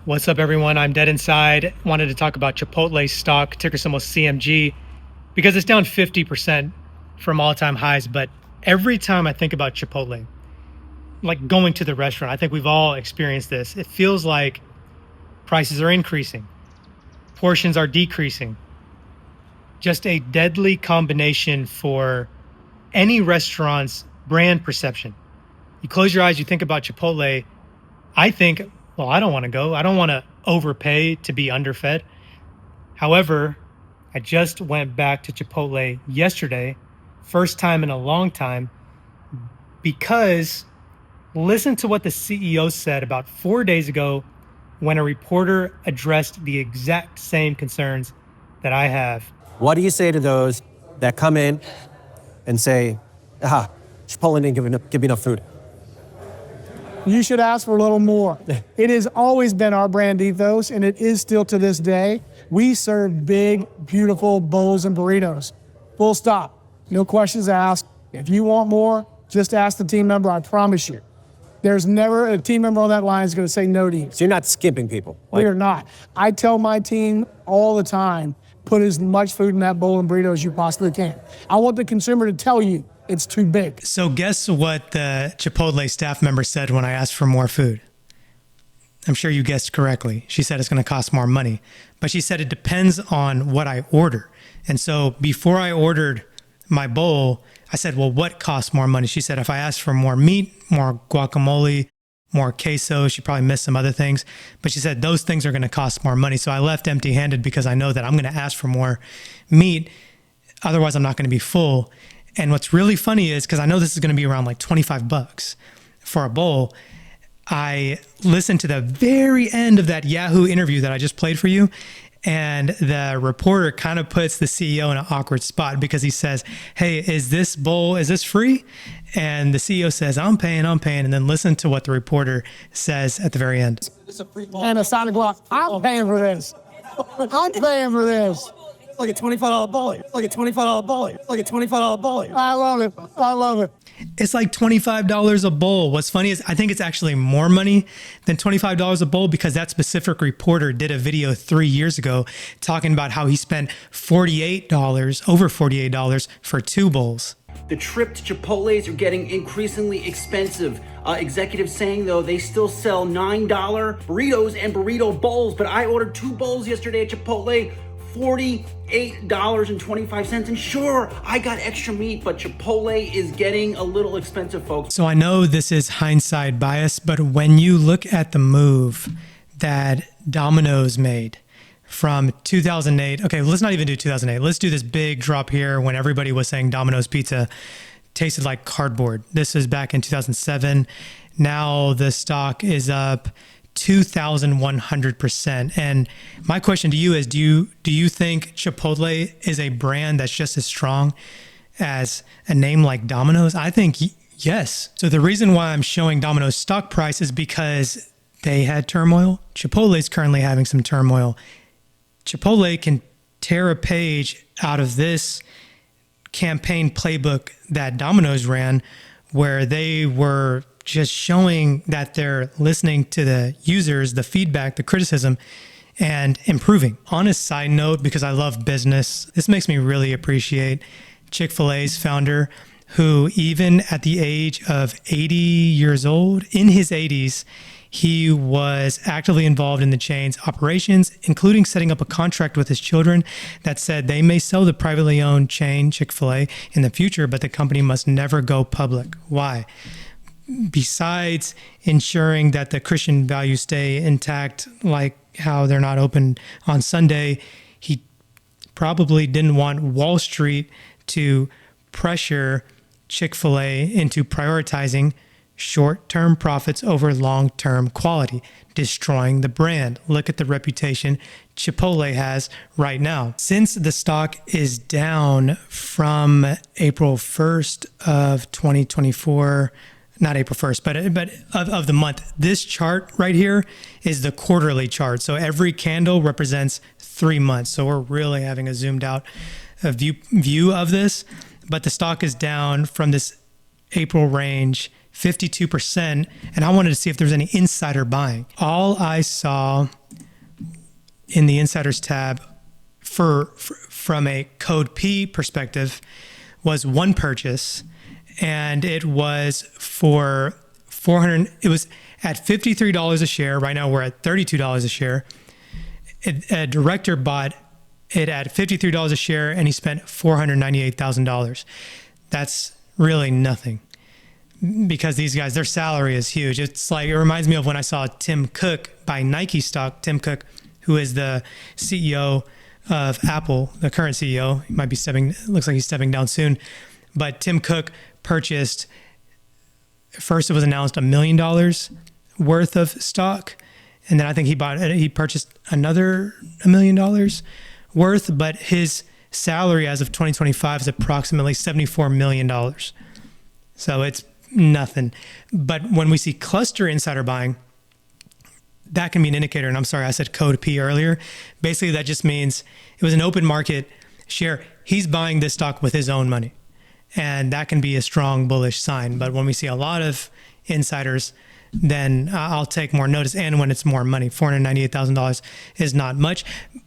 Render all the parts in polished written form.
What's up, everyone? I'm Dead Inside. Wanted to talk about Chipotle stock, ticker symbol CMG, because it's down 50% from all-time highs. But every time I think about Chipotle, like going to the restaurant, I think we've all experienced this. It feels like prices are increasing, portions are decreasing. Just a deadly combination for any restaurant's brand perception. You close your eyes, you think about Chipotle. I think, well, I don't want to go. I don't want to overpay to be underfed. However, I just went back to Chipotle yesterday, first time in a long time, because listen to what the CEO said about 4 days ago when a reporter addressed the exact same concerns that I have. What do you say to those that come in and say, Chipotle didn't give me enough food? You should ask for a little more. It has always been our brand ethos, and it is still to this day. We serve big, beautiful bowls and burritos. Full stop. No questions asked. If you want more, just ask the team member, I promise you. There's never a team member on that line is going to say no to you. So you're not skimping people? We are not. I tell my team all the time, put as much food in that bowl and burrito as you possibly can. I want the consumer to tell you it's too big. So guess what the Chipotle staff member said when I asked for more food? I'm sure you guessed correctly. She said it's going to cost more money, but she said it depends on what I order. And so before I ordered my bowl, I said, well, what costs more money? She said, if I asked for more meat, more guacamole, more queso, she probably missed some other things, but she said those things are going to cost more money. So I left empty-handed because I know that I'm going to ask for more meat. Otherwise, I'm not going to be full. And what's really funny is, because I know this is going to be around like $25 for a bowl, I listened to the very end of that Yahoo interview that I just played for you. And the reporter kind of puts the CEO in an awkward spot because he says, hey, is this free? And the CEO says, I'm paying. And then listen to what the reporter says at the very end. And a Sonic Block, I'm paying for this. I'm paying for this. Like a $25 bowling. I love it. It's like $25 a bowl. What's funny is I think it's actually more money than $25 a bowl because that specific reporter did a video 3 years ago talking about how he spent over $48 for 2 bowls. The trip to Chipotle's are getting increasingly expensive. Executives saying, though, they still sell $9 burritos and burrito bowls, but I ordered 2 bowls yesterday at Chipotle, $48.25. And sure, I got extra meat, but Chipotle is getting a little expensive, folks. So I know this is hindsight bias, but when you look at the move that Domino's made from 2008, okay, let's not even do 2008. Let's do this big drop here when everybody was saying Domino's pizza tasted like cardboard. This is back in 2007. Now the stock is up 2,100%. And my question to you is, do you think Chipotle is a brand that's just as strong as a name like Domino's? I think yes. So the reason why I'm showing Domino's stock price is because they had turmoil. Chipotle is currently having some turmoil. Chipotle can tear a page out of this campaign playbook that Domino's ran, where they were just showing that they're listening to the users, the feedback, the criticism, and improving. On a side note, because I love business, this makes me really appreciate Chick-fil-A's founder, who even at the age of 80 years old, in his 80s, he was actively involved in the chain's operations, including setting up a contract with his children that said they may sell the privately owned chain Chick-fil-A in the future, but the company must never go public. Why? Besides ensuring that the Christian values stay intact, like how they're not open on Sunday, he probably didn't want Wall Street to pressure Chick-fil-A into prioritizing short-term profits over long-term quality, destroying the brand. Look at the reputation Chipotle has right now. Since the stock is down from April 1st of 2024, not April 1st, but of the month. This chart right here is the quarterly chart. So every candle represents 3 months. So we're really having a zoomed out view of this. But the stock is down from this April range 52%. And I wanted to see if there's any insider buying. All I saw in the insiders tab from a code P perspective was one purchase, and it was for it was at $53 a share. Right now we're at $32 a share. A director bought it at $53 a share, and he spent $498,000. That's really nothing, because these guys, their salary is huge. It's like, it reminds me of when I saw Tim Cook buy Nike stock. Tim Cook, who is the CEO of Apple, the current CEO, he might be looks like he's stepping down soon. But Tim Cook purchased, first it was announced $1 million worth of stock. And then I think he purchased another $1 million worth, but his salary as of 2025 is approximately $74 million. So it's nothing. But when we see cluster insider buying, that can be an indicator. And I'm sorry, I said code P earlier. Basically, that just means it was an open market share. He's buying this stock with his own money. And that can be a strong bullish sign. But when we see a lot of insiders, then I'll take more notice. And when it's more money, $498,000 is not much.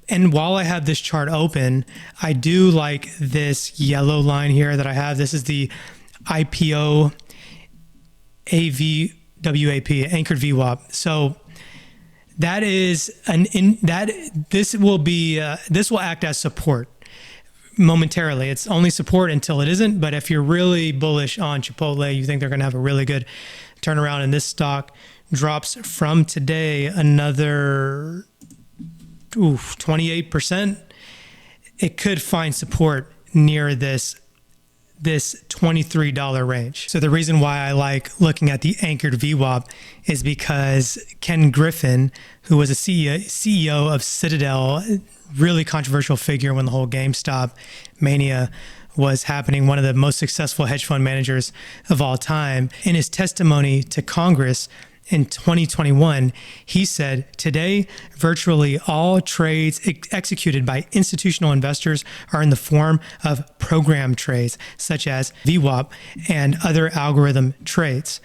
And while I have this chart open, I do like this yellow line here that I have. This is the IPO AVWAP, anchored VWAP. So that is this will act as support momentarily. It's only support until it isn't. But if you're really bullish on Chipotle, you think they're going to have a really good turnaround, and this stock drops from today another 28%, it could find support near this $23 range. So the reason why I like looking at the anchored VWAP is because Ken Griffin, who was a CEO of Citadel, really controversial figure when the whole GameStop mania was happening, one of the most successful hedge fund managers of all time. In his testimony to Congress in 2021, he said, "Today, virtually all trades executed by institutional investors are in the form of program trades, such as VWAP and other algorithm trades."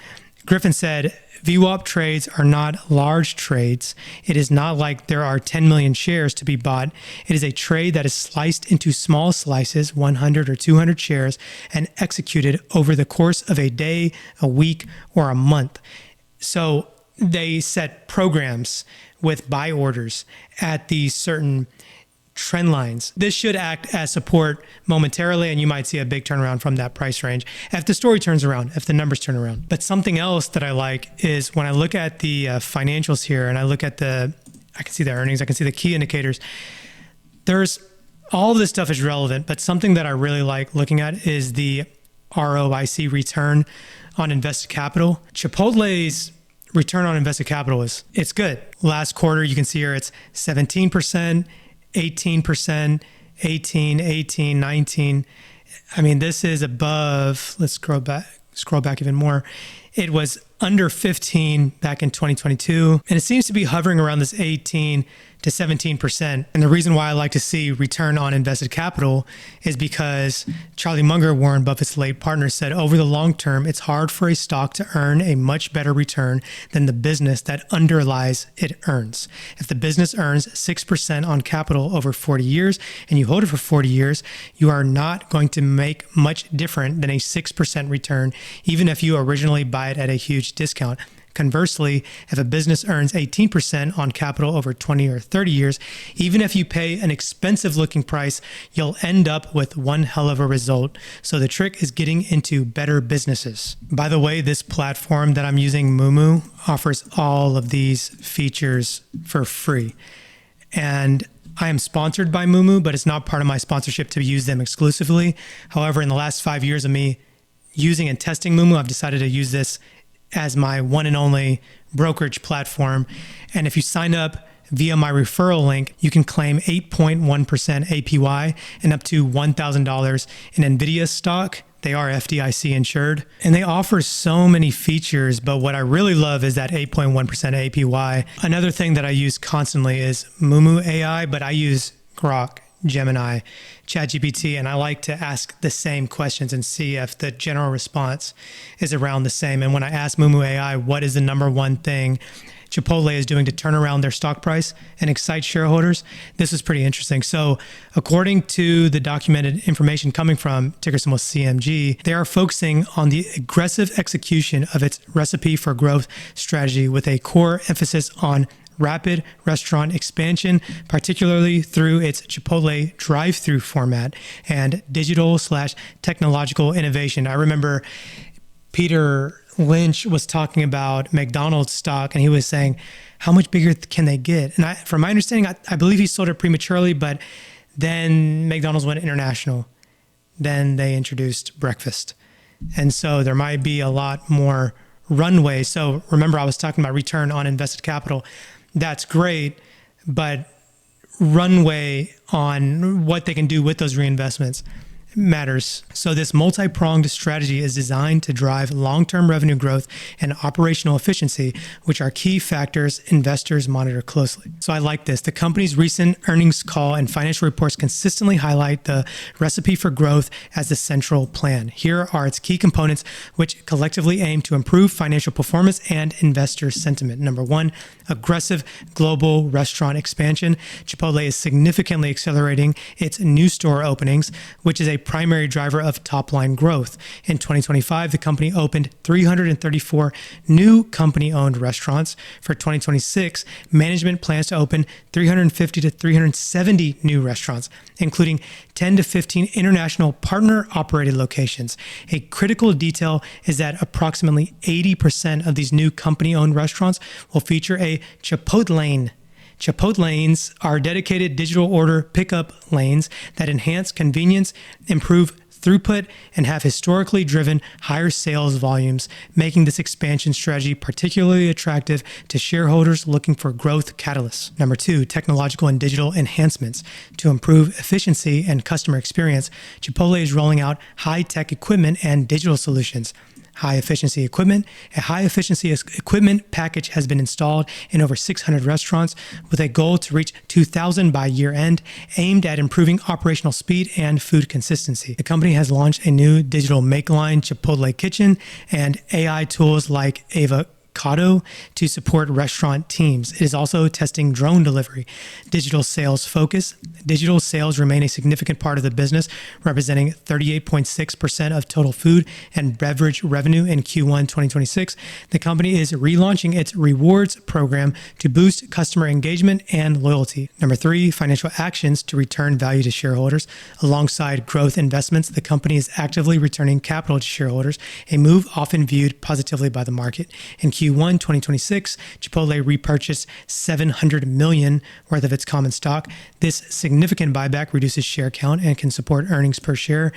Griffin said, VWAP trades are not large trades. It is not like there are 10 million shares to be bought. It is a trade that is sliced into small slices, 100 or 200 shares, and executed over the course of a day, a week, or a month. So they set programs with buy orders at these certain trend lines. This should act as support momentarily, and you might see a big turnaround from that price range if the story turns around, if the numbers turn around. But something else that I like is when I look at the financials here, and I look at I can see the earnings, I can see the key indicators. There's all of this stuff is relevant, but something that I really like looking at is the ROIC, return on invested capital. Chipotle's return on invested capital it's good. Last quarter, you can see here it's 17%, 18%, 18, 19. I mean, this is above, let's scroll back even more. It was under 15 back in 2022, and it seems to be hovering around this 18 to 17%. And the reason why I like to see return on invested capital is because Charlie Munger, Warren Buffett's late partner, said over the long term, it's hard for a stock to earn a much better return than the business that underlies it earns. If the business earns 6% on capital over 40 years and you hold it for 40 years, you are not going to make much different than a 6% return, even if you originally buy it at a huge discount. Conversely, if a business earns 18% on capital over 20 or 30 years, even if you pay an expensive looking price, you'll end up with one hell of a result. So the trick is getting into better businesses. By the way, this platform that I'm using, Moomoo, offers all of these features for free. And I am sponsored by Moomoo, but it's not part of my sponsorship to use them exclusively. However, in the last 5 years of me using and testing Moomoo, I've decided to use this as my one and only brokerage platform. And if you sign up via my referral link, you can claim 8.1% APY and up to $1,000 in NVIDIA stock. They are FDIC insured, and they offer so many features. But what I really love is that 8.1% APY. Another thing that I use constantly is Moomoo AI, but I use Grok, Gemini, ChatGPT, and I like to ask the same questions and see if the general response is around the same. And when I asked Mumu AI, what is the number one thing Chipotle is doing to turn around their stock price and excite shareholders, this is pretty interesting. So according to the documented information coming from ticker symbol CMG, they are focusing on the aggressive execution of its recipe for growth strategy with a core emphasis on rapid restaurant expansion, particularly through its Chipotle drive-through format and digital/technological innovation. I remember Peter Lynch was talking about McDonald's stock, and he was saying, how much bigger can they get? And from my understanding, I believe he sold it prematurely, but then McDonald's went international. Then they introduced breakfast. And so there might be a lot more runway. So remember, I was talking about return on invested capital. That's great, but runway on what they can do with those reinvestments matters. So this multi-pronged strategy is designed to drive long-term revenue growth and operational efficiency, which are key factors investors monitor closely. So I like this. The company's recent earnings call and financial reports consistently highlight the recipe for growth as the central plan. Here are its key components, which collectively aim to improve financial performance and investor sentiment. Number one, aggressive global restaurant expansion. Chipotle is significantly accelerating its new store openings, which is a primary driver of top-line growth. In 2025, the company opened 334 new company-owned restaurants. For 2026, management plans to open 350 to 370 new restaurants, including 10 to 15 international partner-operated locations. A critical detail is that approximately 80% of these new company-owned restaurants will feature a Chipotlane. Chipotlanes are dedicated digital order pickup lanes that enhance convenience, improve throughput, and have historically driven higher sales volumes, making this expansion strategy particularly attractive to shareholders looking for growth catalysts. Number two, technological and digital enhancements. To improve efficiency and customer experience, Chipotle is rolling out high-tech equipment and digital solutions. High-efficiency equipment. A high-efficiency equipment package has been installed in over 600 restaurants with a goal to reach 2,000 by year-end, aimed at improving operational speed and food consistency. The company has launched a new digital make-line Chipotle kitchen and AI tools like Avocado to support restaurant teams. It is also testing drone delivery. Digital sales focus. Digital sales remain a significant part of the business, representing 38.6% of total food and beverage revenue in Q1 2026. The company is relaunching its rewards program to boost customer engagement and loyalty. Number three, financial actions to return value to shareholders. Alongside growth investments, the company is actively returning capital to shareholders, a move often viewed positively by the market. In Q1 2026, Chipotle repurchased $700 million worth of its common stock. This significant buyback reduces share count and can support earnings per share.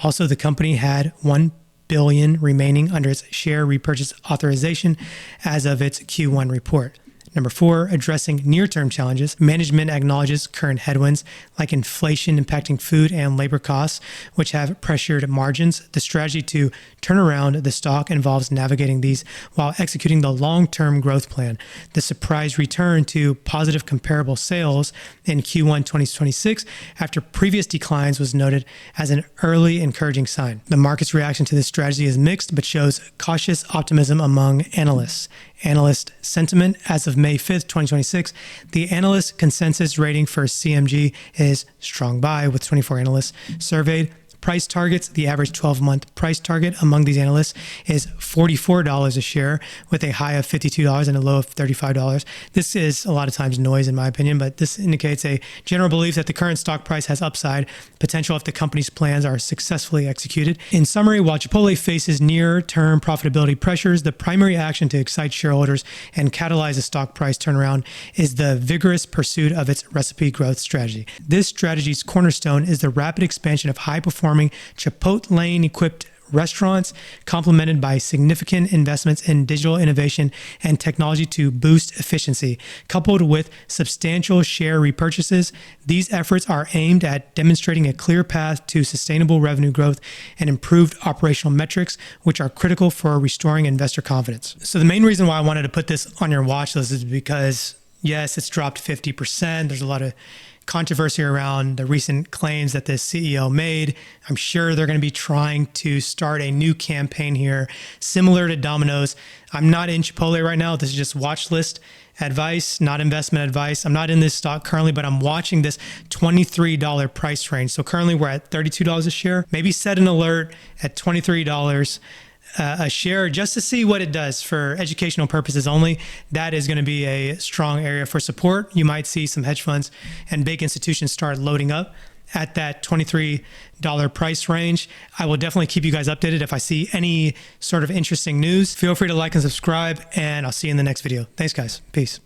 Also, the company had $1 billion remaining under its share repurchase authorization as of its Q1 report. Number four, addressing near-term challenges. Management acknowledges current headwinds like inflation impacting food and labor costs, which have pressured margins. The strategy to turn around the stock involves navigating these while executing the long-term growth plan. The surprise return to positive comparable sales in Q1 2026 after previous declines was noted as an early encouraging sign. The market's reaction to this strategy is mixed but shows cautious optimism among analysts. Analyst sentiment as of May 5th, 2026, the analyst consensus rating for CMG is strong buy with 24 analysts surveyed. Price targets, the average 12-month price target among these analysts is $44 a share with a high of $52 and a low of $35. This is a lot of times noise in my opinion, but this indicates a general belief that the current stock price has upside potential if the company's plans are successfully executed. In summary, while Chipotle faces near-term profitability pressures, the primary action to excite shareholders and catalyze a stock price turnaround is the vigorous pursuit of its recipe growth strategy. This strategy's cornerstone is the rapid expansion of high-performing Chipotlane-equipped restaurants, complemented by significant investments in digital innovation and technology to boost efficiency. Coupled with substantial share repurchases, these efforts are aimed at demonstrating a clear path to sustainable revenue growth and improved operational metrics, which are critical for restoring investor confidence. So the main reason why I wanted to put this on your watch list is because Yes, it's dropped 50%. There's a lot of controversy around the recent claims that the CEO made. I'm sure they're going to be trying to start a new campaign here, similar to Domino's. I'm not in Chipotle right now. This is just watch list advice, not investment advice. I'm not in this stock currently, but I'm watching this $23 price range. So currently we're at $32 a share. Maybe set an alert at $23 a share just to see what it does for educational purposes only. That is going to be a strong area for support. You might see some hedge funds and big institutions start loading up at that $23 price range. I will definitely keep you guys updated if I see any sort of interesting news. Feel free to like and subscribe, and I'll see you in the next video. Thanks, guys. Peace.